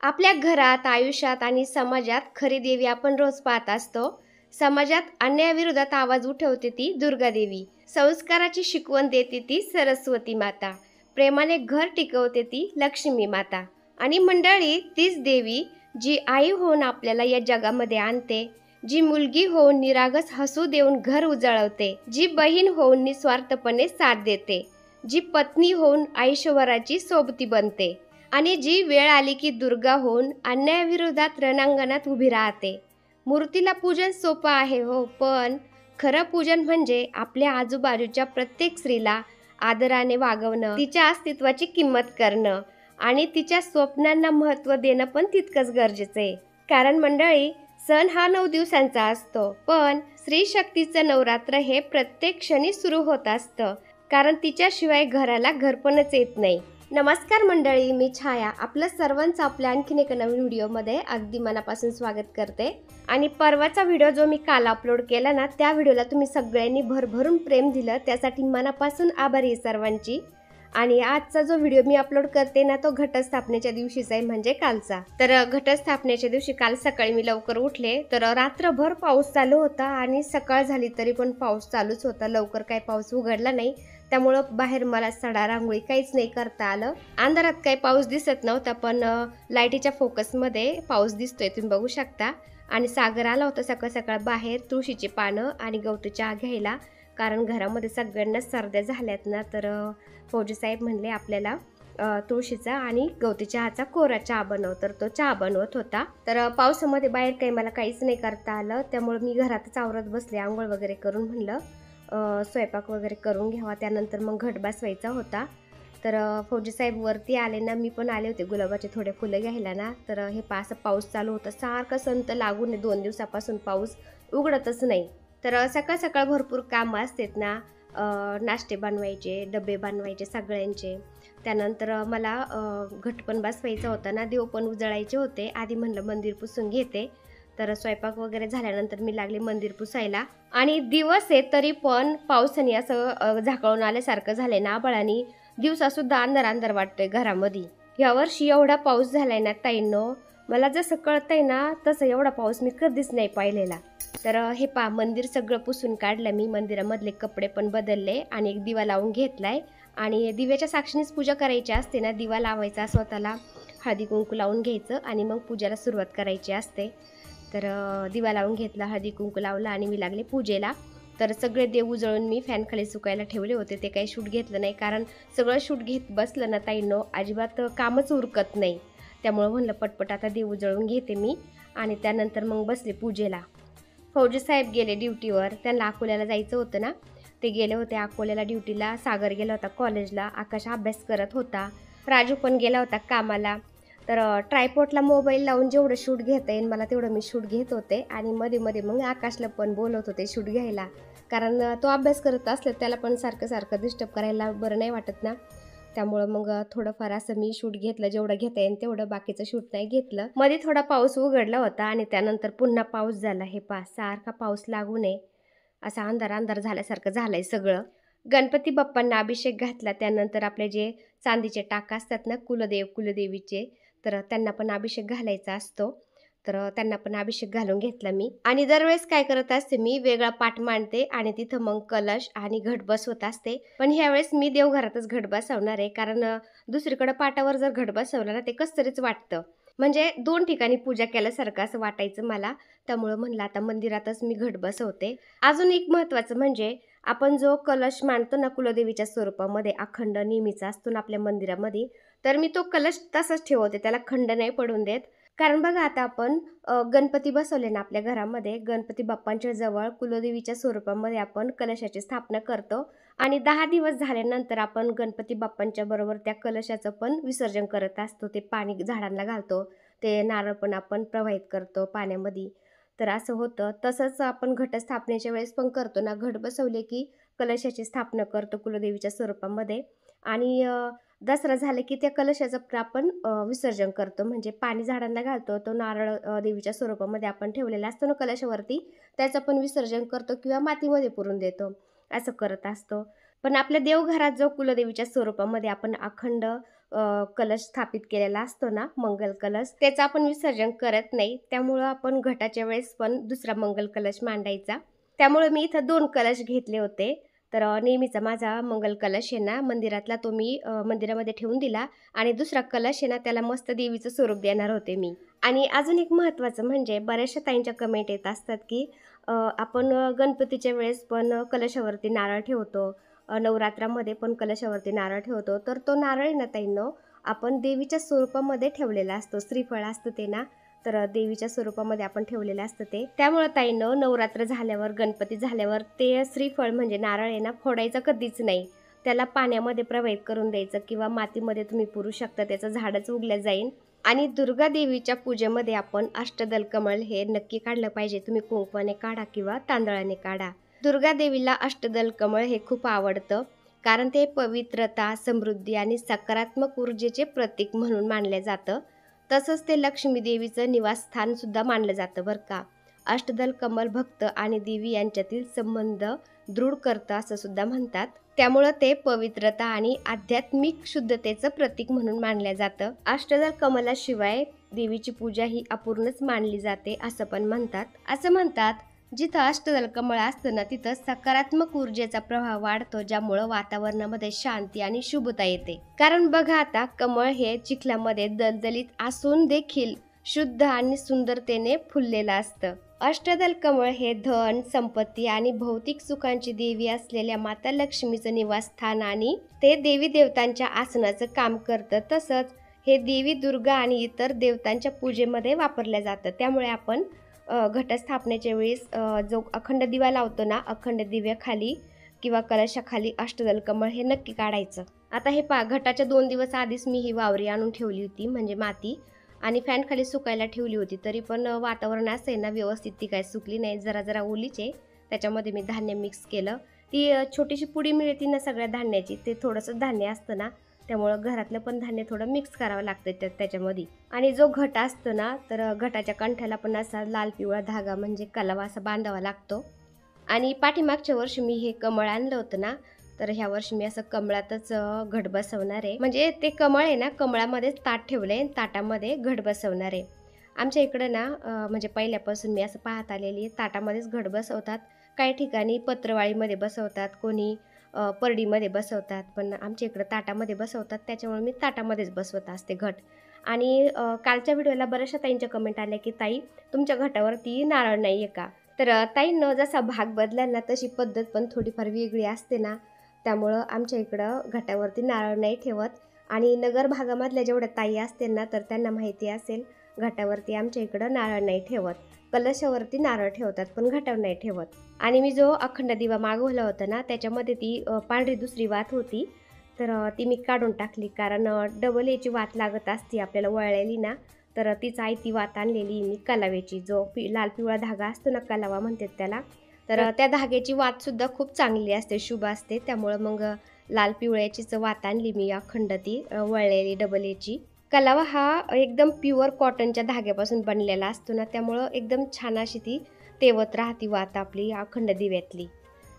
आपल्या घरात, आयुष्यात आणि समाजात खरी देवी आपण रोज पाहत असतो. समाजात अन्यायाविरोधात आवाज उठवते ती दुर्गा देवी, संस्काराची शिकवण देते ती सरस्वती माता, प्रेमाने घर टिकवते ती लक्ष्मी माता. आणि मंडळी, तीच देवी जी आई होऊन आपल्याला या जगामध्ये आणते, जी मुलगी होऊन निरागस हसू देऊन घर उजळवते, जी बहीण होऊन निस्वार्थपणे साथ देते, जी पत्नी होऊन आयुष्यभराची सोबती बनते आणि जी वेळ आली की दुर्गा होऊन अन्यायाविरोधात रणांगणात उभी राहते. मूर्तीला पूजन सोपं आहे हो, पण खरं पूजन म्हणजे आपल्या आजूबाजूच्या प्रत्येक स्त्रीला आदराने वागवणं, तिच्या अस्तित्वाची किंमत करणं आणि तिच्या स्वप्नांना महत्त्व देणं पण तितकंच गरजेचं आहे. कारण मंडळी, सण हा 9 दिवसांचा असतो, पण स्त्री शक्तीचं नवरात्र हे प्रत्येक क्षणी सुरू होत असतं, कारण तिच्याशिवाय घराला घरपणच येत नाही. नमस्कार मंडळी, मी छाया आपलं सर्वांचं आपल्या आणखीन एका नवीन व्हिडिओमध्ये अगदी मनापासून स्वागत करते. आणि परवाचा व्हिडिओ जो मी काल अपलोड केला ना, त्या व्हिडिओला तुम्ही सगळ्यांनी भरभरून प्रेम दिलं, त्यासाठी मनापासून आभारी आहे सर्वांची. आणि आजचा जो व्हिडिओ मी अपलोड करते ना, तो घटस्थापनेच्या दिवशीचा आहे, म्हणजे कालचा. तर घटस्थापनेच्या दिवशी काल सकाळी मी लवकर उठले, तर रात्रभर पाऊस चालू होता आणि सकाळ झाली तरी पण पाऊस चालूच होता. लवकर काही पाऊस उघडला नाही, त्यामुळं बाहेर मला सडा रांगोळी काहीच नाही करता आलं. अंधारात काही पाऊस दिसत नव्हता, पण लाईटीच्या फोकसमध्ये पाऊस दिसतोय, तुम्ही बघू शकता. आणि सागर आला होता सकाळ सकाळ बाहेर तुळशीची पानं आणि गवती चहा घ्यायला, कारण घरामध्ये सगळ्यांना सर्द्या झाल्यात ना. तर फौजी साहेब म्हणले आपल्याला तुळशीचा आणि गवती चहाचा कोरा चहा बनव, तर तो चहा बनवत होता. तर पावसामध्ये बाहेर काही मला काहीच नाही करता आलं, त्यामुळे मी घरातच आवरत बसले. आंघोळ वगैरे करून म्हणलं स्वयंपाक वगैरे करून घ्यावा, त्यानंतर मग घट बसवायचा होता. तर फौजी साहेब वरती आले ना, मी पण आले होते गुलाबाचे थोडे फुलं घ्यायला ना. तर हे असं पाऊस चालू होता, सारखं संत लागून 2 दिवसापासून पाऊस उघडतच नाही. तर सकाळ सकाळ भरपूर कामं असतात ना, नाश्ते बनवायचे, डबे बनवायचे सगळ्यांचे. त्यानंतर मला घट पण बसवायचा होता ना, देव पण उजळायचे होते. आधी म्हणलं मंदिर पुसून घेते. तर स्वयंपाक वगैरे झाल्यानंतर मी लागले मंदिर पुसायला. आणि दिवस आहे तरी पण पावसाने असं झाकळून आल्यासारखं झालंय ना आभाळाने. दिवसासुद्धा अंधार अंधार वाटतोय घरामध्ये. यावर्षी एवढा पाऊस झालाय ना ताईंनो, मला जसं कळतंय ना तसं एवढा पाऊस मी कधीच नाही पाहिलेला. तर हे मंदिर सगळं पुसून काढलं मी, मंदिरामधले कपडे पण बदलले आणि एक दिवा लावून घेतलाय. आणि दिव्याच्या साक्षीनेच पूजा करायची असते ना, दिवा लावायचा, स्वतःला हळदी कुंकू लावून घ्यायचं आणि मग पूजेला सुरुवात करायची असते. तर दिवा लावून घेतला, हळदी कुंकू लावला आणि मी लागले पूजेला. तर सगळे देव उजळून मी फॅनखाली सुकायला ठेवले होते. ते काही शूट घेतलं नाही, कारण सगळं शूट घेत बसलं ना ताईंनो, अजिबात कामच उरकत नाही. त्यामुळं म्हणलं पटपट आता देव उजळून घेते मी आणि त्यानंतर मग बसले पूजेला. फौजी साहेब गेले ड्युटीवर, त्यांना अकोल्याला जायचं होतं ना, ते गेले होते अकोल्याला ड्युटीला. सागर गेला होता कॉलेजला, आकाश अभ्यास करत होता, राजू पण गेला होता कामाला. तर ट्रायपॉडला मोबाईल लावून जेवढं शूट घेता येईल मला तेवढं मी शूट घेत होते. आणि मध्ये मध्ये मग आकाशला पण बोलवत होते शूट घ्यायला, कारण तो अभ्यास करत असले त्याला पण सारखं सारखं डिस्टर्ब करायला बरं नाही वाटत ना. त्यामुळं मग थोडंफार असं मी शूट घेतलं, जेवढं घेता येईल तेवढं, बाकीचं शूट नाही घेतलं. मध्ये थोडा पाऊस उघडला होता आणि त्यानंतर पुन्हा पाऊस झाला. हे सारखा पाऊस लागू नये असा अंधार अंधार झाल्यासारखं झालंय सगळं. गणपती बाप्पांना अभिषेक घातला, त्यानंतर आपले जे चांदीचे टाक असतात ना, कुलदेव कुलदेवीचे, तर त्यांना पण अभिषेक घालायचा असतो. तर त्यांना पण अभिषेक घालून घेतला मी. आणि दरवेळेस काय करत असते, मी वेगळा पाठ मांडते आणि तिथं मग कलश आणि घट बसवत असते. पण ह्यावेळेस मी देवघरातच घट बसवणार आहे, कारण दुसरीकडे पाटावर जर घट बसवला ना, ते कसं तरीच वाटतं. म्हणजे 2 ठिकाणी पूजा केल्यासारखं असं वाटायचं मला. त्यामुळं म्हणलं आता मंदिरातच मी घट बसवते. अजून एक महत्त्वाचं म्हणजे, आपण जो कलश मांडतो ना कुलदेवीच्या स्वरूपामध्ये, अखंड नेहमीचा असतो ना आपल्या मंदिरामध्ये, तर मी तो कलश तसाच ठेवते, त्याला खंड नाही पडून देत. कारण बघा, आता आपण गणपती बसवले ना आपल्या घरामध्ये, गणपती बाप्पांच्या जवळ कुलदेवीच्या स्वरूपामध्ये आपण कलशाची स्थापना करतो आणि 10 दिवस झाल्यानंतर आपण गणपती बाप्पांच्या बरोबर त्या कलशाचं पण विसर्जन करत असतो. ते पाणी झाडांना घालतो, ते नारळ पण आपण प्रवाहित करतो पाण्यामध्ये. तर असं होतं. तसंच आपण घटस्थापनेच्या वेळेस पण करतो ना, घट बसवले की कलशाची स्थापना करतो कुलदेवीच्या स्वरूपामध्ये. आणि दसरा झाले की त्या कलशाचं आपण विसर्जन करतो, म्हणजे पाणी झाडांना घालतो, तो नारळ देवीच्या स्वरूपामध्ये आपण ठेवलेला असतो ना कलशावरती, त्याचं पण विसर्जन करतो किंवा मातीमध्ये पुरून देतो, असं करत असतो. पण आपल्या देवघरात जो कुलदेवीच्या स्वरूपामध्ये आपण अखंड कलश स्थापित केलेला असतो ना, मंगल कलश, त्याचं आपण विसर्जन करत नाही. त्यामुळं आपण घटाच्या वेळेस पण दुसरा मंगल कलश मांडायचा. त्यामुळे मी इथं 2 कलश घेतले होते. तर नेहमीचा माझा मंगल कलश आहे ना मंदिरातला, तो मी मंदिरामध्ये ठेवून दिला आणि दुसरा कलश आहे ना त्याला मस्त देवीचं स्वरूप देणार होते मी. आणि अजून एक महत्त्वाचं म्हणजे बऱ्याचशा ताईंच्या कमेंट येत असतात की आपण गणपतीच्या वेळेस पण कलशावरती नारळ ठेवतो, नवरात्रामध्ये पण कलशावरती नारळ ठेवतो. तर तो नारळ आहे ना ताईंनो, आपण देवीच्या स्वरूपामध्ये ठेवलेला असतो. श्रीफळ असतं ते ना, तर देवीच्या स्वरूपामध्ये आपण ठेवलेलं असतं ते. त्यामुळे ताईंनो, नवरात्र झाल्यावर, गणपती झाल्यावर ते श्रीफळ म्हणजे नारळ आहे ना फोडायचं कधीच नाही. त्याला पाण्यामध्ये प्रवाहित करून द्यायचं किंवा मातीमध्ये तुम्ही पुरू शकता, त्याचं झाडच उगलं जाईल. आणि दुर्गा देवीच्या पूजेमध्ये आपण अष्टदल कमळ हे नक्की काढलं पाहिजे. तुम्ही कुंकवाने काढा किंवा तांदळाने काढा. दुर्गा देवीला अष्टदल कमळ हे खूप आवडतं, कारण ते पवित्रता, समृद्धी आणि सकारात्मक ऊर्जेचे प्रतीक म्हणून मानले जातं. तसंच ते लक्ष्मी देवीचं निवासस्थान सुद्धा मानलं जातं बरं का. अष्टदल कमल भक्त आणि देवी यांच्यातील संबंध दृढ करतं असं सुद्धा म्हणतात. त्यामुळं ते पवित्रता आणि आध्यात्मिक शुद्धतेचं प्रतीक म्हणून मानलं जातं. अष्टदल कमलाशिवाय देवीची पूजा ही अपूर्णच मानली जाते असं पण म्हणतात. असं म्हणतात, जिथं अष्टदल कमळ असतं ना तिथं सकारात्मक ऊर्जेचा प्रभाव वाढतो, ज्यामुळं वातावरणामध्ये शांती आणि शुभता येते. कारण बघा आता, कमळ हे चिखलामध्ये दलदलीत असून देखील शुद्ध आणि सुंदरतेने फुललेलं असतं. अष्टदल कमळ हे धन, संपत्ती आणि भौतिक सुखांची देवी असलेल्या माता लक्ष्मीचं निवासस्थान आणि ते देवी देवतांच्या आसनाचं काम करतं. तसंच हे देवी दुर्गा आणि इतर देवतांच्या पूजेमध्ये वापरलं जातं. त्यामुळे आपण घटस्थापनेच्या वेळेस जो अखंड दिवा लावतो ना, अखंड दिव्याखाली किंवा कलशाखाली अष्टदल कमळ हे नक्की काढायचं. आता हे घटाच्या 2 दिवस आधीच मी ही वावरी आणून ठेवली होती, म्हणजे माती, आणि फॅन खाली सुकायला ठेवली होती. तरी पण वातावरण असं आहे ना व्यवस्थित, ती काय सुकली नाही, जरा जरा ओलीच आहे. त्याच्यामध्ये मी धान्य मिक्स केलं. ती छोटीशी पुडी मिळते ना सगळ्या धान्याची, ते थोडंसं धान्य असतं ना, त्यामुळं घरातलं पण धान्य थोडं मिक्स करावं लागतं त्याच्यामध्ये. आणि जो घट असतो ना, तर घटाच्या कंठाला पण असा लाल पिवळा धागा म्हणजे कलावा असा बांधावा लागतो. आणि पाठीमागच्या वर्षी मी हे कमळ आणलं होतं ना, तर ह्या वर्षी मी असं कमळातच घट बसवणार आहे. म्हणजे ते कमळ आहे ना, कमळामध्येच ताट ठेवलं आहे, ताटामध्ये घट बसवणार आहे. आमच्या इकडं ना म्हणजे पहिल्यापासून मी असं पाहत आलेली आहे, ताटामध्येच घट बसवतात. काही ठिकाणी पत्रवाळीमध्ये बसवतात, कोणी परडीमध्ये बसवतात, पण आमच्या इकडं ताटामध्ये बसवतात. त्याच्यामुळे मी ताटामध्येच बसवत असते घट. आणि कालच्या व्हिडिओला बऱ्याचशा ताईंच्या कमेंट आल्या की ताई, तुमच्या घटावरती नारळ नाही आहे का? तर ताईंनो, जसा भाग बदला ना तशी पद्धत पण थोडीफार वेगळी असते ना, त्यामुळं आमच्या इकडं घटावरती नारळ नाही ठेवत. आणि नगर भागामधल्या जेवढ्या ताई असतील ना, तर त्यांना माहिती असेल, घटावरती आमच्या इकडं नारळ नाही ठेवत. कलशावरती नारळ ठेवतात, पण घटावर नाही ठेवत. आणि मी जो अखंड दिवा मागवला होता ना, त्याच्यामध्ये ती पांढरी दुसरी वात होती, तर ती मी काढून टाकली. कारण डबल याची वात लागत असती आपल्याला वळलेली ना, तर तीच ती वात आणलेली मी कलावेची, जो लाल पिवळा धागा असतो ना, कलावा म्हणतात त्याला. तर त्या धाग्याची वातसुद्धा खूप चांगली असते, शुभ असते. त्यामुळं मग लाल पिवळ्याचीच वात आणली मी अखंड, ती वळलेली डबल याची. कलावा हा एकदम प्युअर कॉटनच्या धाग्यापासून बनलेला असतो ना, त्यामुळं एकदम छान अशी ती तेवत राहती वात आपली अखंड दिव्यातली.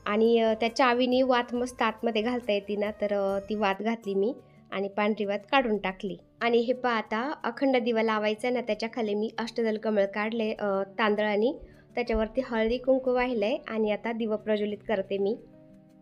आणि त्या चावीनी वात मस्त आतमध्ये घालता येते ना, तर ती वात घातली मी आणि पांढरी वात काढून टाकली. आणि हे पहा, आता अखंड दिवा लावायचा ना, त्याच्याखाली मी अष्टदल कमळ काढले तांदळाने, त्याच्यावरती हळदी कुंकू वाहिलंय आणि आता दिवा प्रज्वलित करते मी.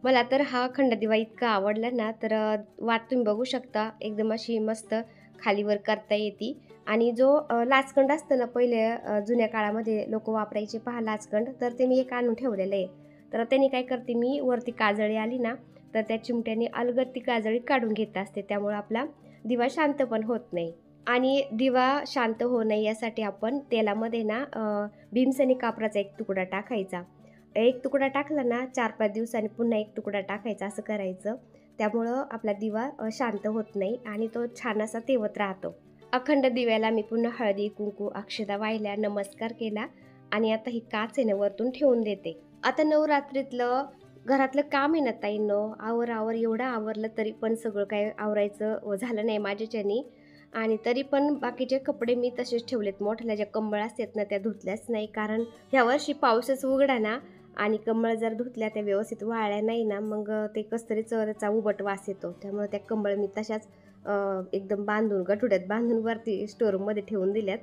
मला तर हा अखंड दिवा इतका आवडला ना, तर वात तुम्ही बघू शकता, एकदम अशी मस्त खालीवर करता येते. आणि जो लाचकंड असतं ना, पहिले जुन्या काळामध्ये लोक वापरायचे पहा लाचकंड, तर ते मी एक आणून ठेवलेलं आहे. तर त्यांनी काय करते मी, वरती काजळी आली ना, तर त्या चिमट्याने अलगद ती काजळी काढून घेत असते. त्यामुळे आपला दिवा शांत पण होत नाही. आणि दिवा शांत होऊ नये यासाठी आपण तेलामध्ये ना भीमसेनी कापराचा एक तुकडा टाकायचा. एक तुकडा टाकला ना, 4-5 दिवसांनी पुन्हा एक तुकडा टाकायचा, असं करायचं. त्यामुळं आपला दिवा शांत होत नाही आणि तो छान असा तेवत राहतो. अखंड दिव्याला मी पुन्हा हळदी कुंकू अक्षता वाहिल्या, नमस्कार केला आणि आता ही काच आहे ना वरतून ठेवून देते. आता नवरात्रीतलं घरातलं काम आहे ना ताईंनो, आवर एवढं आवरलं तरी पण सगळं काय आवरायचं झालं नाही माझ्याच्यानी. आणि तरी पण बाकीचे कपडे मी तसेच ठेवलेत. मोठ्या ज्या कंबळ असतात ना, त्या धुतल्याच नाही, कारण ह्या वर्षी पाऊसच उघडा ना, आणि कंबळ जर धुतल्या त्या व्यवस्थित वाळल्या नाही ना, मग ते कसतरीच त्याचा उबट वास येतो. त्यामुळे त्या कंबळ मी तशाच एकदम बांधून गठुड्यात बांधून वरती स्टोरूममध्ये ठेवून दिल्यात.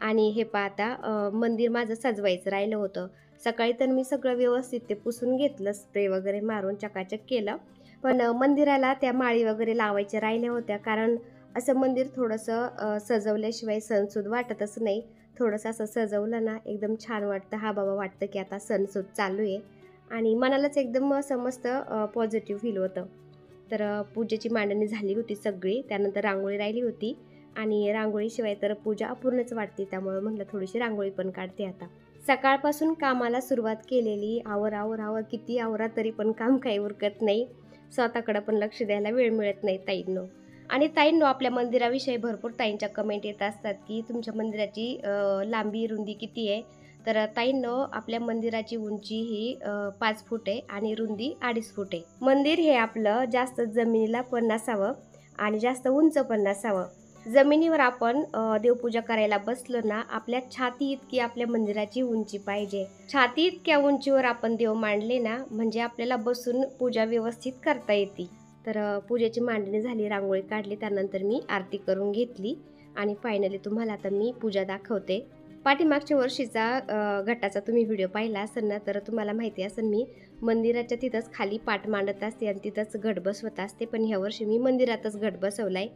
आणि हे पहा आता मंदिर माझं सजवायचं राहिलं होतं. सकाळी तर मी सगळं व्यवस्थित ते पुसून घेतलं, स्प्रे वगैरे मारून चकाचक केलं. पण मंदिराला त्या माळी वगैरे लावायच्या राहिल्या होत्या, कारण असं मंदिर थोडंसं सजवल्याशिवाय सणसूद वाटतच नाही. थोडंसं असं सजवलं ना एकदम छान वाटतं. हा बाबा वाटतं की आता सणसूद चालू आहे आणि मनालाच एकदम असं मस्त पॉझिटिव्ह फील होतं. तर पूजेची मांडणी झाली होती सगळी. त्यानंतर रांगोळी राहिली होती आणि रांगोळीशिवाय तर पूजा अपूर्णच वाटते. त्यामुळे म्हटलं थोडीशी रांगोळी पण काढते आता. सकाळपासून कामाला सुरुवात केलेली, आवर किती आवरा तरी पण काम काही उरकत नाही. स्वतःकडे पण लक्ष द्यायला वेळ मिळत नाही ताईंनो. आणि ताईंनो, आपल्या मंदिराविषयी भरपूर ताईंच्या कमेंट येत असतात की तुमच्या मंदिराची लांबी रुंदी किती आहे. तर ताईंनो, आपल्या मंदिराची उंची ही 5 फूट आहे आणि रुंदी 2.5 फूट आहे. मंदिर हे आपलं जास्त जमिनीला पण नसावं आणि जास्त उंच पण नसावं. जमिनीवर आपण देवपूजा करायला बसलो ना, आपल्या छाती इतकी आपल्या मंदिराची उंची पाहिजे. छाती इतक्या उंचीवर आपण देव मांडले ना, म्हणजे आपल्याला बसून पूजा व्यवस्थित करता येते. तर पूजेची मांडणी झाली, रांगोळी काढली, त्यानंतर मी आरती करून घेतली आणि फायनली तुम्हाला आता मी पूजा दाखवते. पाठीमागच्या वर्षीचा घटाचा तुम्ही व्हिडिओ पाहिला असेल ना, तर तुम्हाला माहिती असेल मी मंदिराच्या तिथंच खाली पाट मांडत असते आणि तिथंच घट बसवत असते. पण ह्या वर्षी मी मंदिरातच घट बसवलाय.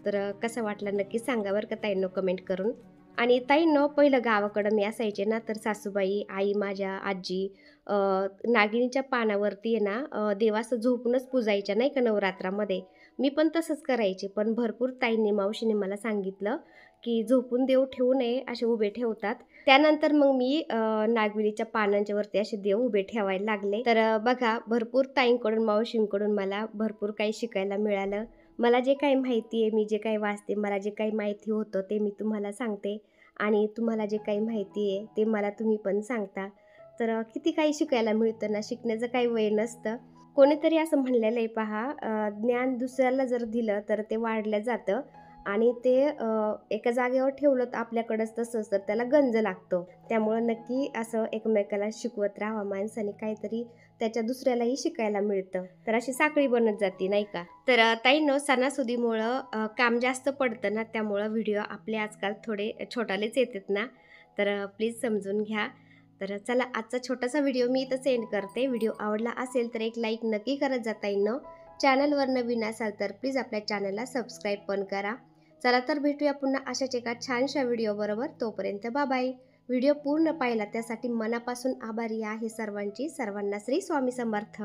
तर कसा वाटला नक्की सांगा बरं का ताईंनो कमेंट करून. आणि ताईंनो, पहिलं गावाकडं मी असायचे ना, तर सासूबाई, आई, माझ्या आजी नागिनीच्या पानावरती आहे ना देव असं झोपूनच पूजायच्या नाही का नवरात्रामध्ये. मी पण तसंच करायचे, पण भरपूर ताईंनी, मावशीने मला सांगितलं की झोपून देव ठेवू नये, असे उभे ठेवतात. त्यानंतर मग मी नागवेलीच्या पानांच्या वरती असे देव उभे ठेवायला लागले. तर बघा, भरपूर ताईंकडून, मावशींकडून मला भरपूर काही शिकायला मिळालं. मला जे काही माहिती आहे, मी जे काही वाचते, मला जे काही माहिती होतं ते मी तुम्हाला सांगते आणि तुम्हाला जे काही माहिती आहे ते मला तुम्ही पण सांगता. तर किती काही शिकायला मिळतं ना, शिकण्याचं काही वय नसतं. कोणीतरी असं म्हणलेलं आहे पहा, ज्ञान दुसऱ्याला जर दिलं तर ते वाढलं जातं आणि ते एका जागेवर ठेवलं तर आपल्याकडंच तसंच, तर त्याला गंज लागतो. त्यामुळं नक्की असं एकमेकाला शिकवत राहावं माणसाने, काहीतरी त्याच्या दुसऱ्यालाही शिकायला मिळतं. तर अशी साखळी बनत जाते नाही का. तर ताईंनो, सणासुदीमुळं काम जास्त पडतं ना, त्यामुळं व्हिडिओ आपले आजकाल थोडे छोटालेच येतात ना, तर प्लीज समजून घ्या. तर चला, आजचा छोटासा व्हिडिओ मी इथं सेंड करते. व्हिडिओ आवडला असेल तर एक लाईक नक्की करत जा ताईंनो. चॅनलवर नवीन असाल तर प्लीज आपल्या चॅनलला सबस्क्राईब पण करा. चला तर भेटूया पुन्हा अशाच एका छानशा व्हिडिओ बरोबर. तोपर्यंत बाय. व्हिडिओ पूर्ण पाहिला त्यासाठी मनापासून आभारी आहे सर्वांची. सर्वांना श्री स्वामी समर्थ.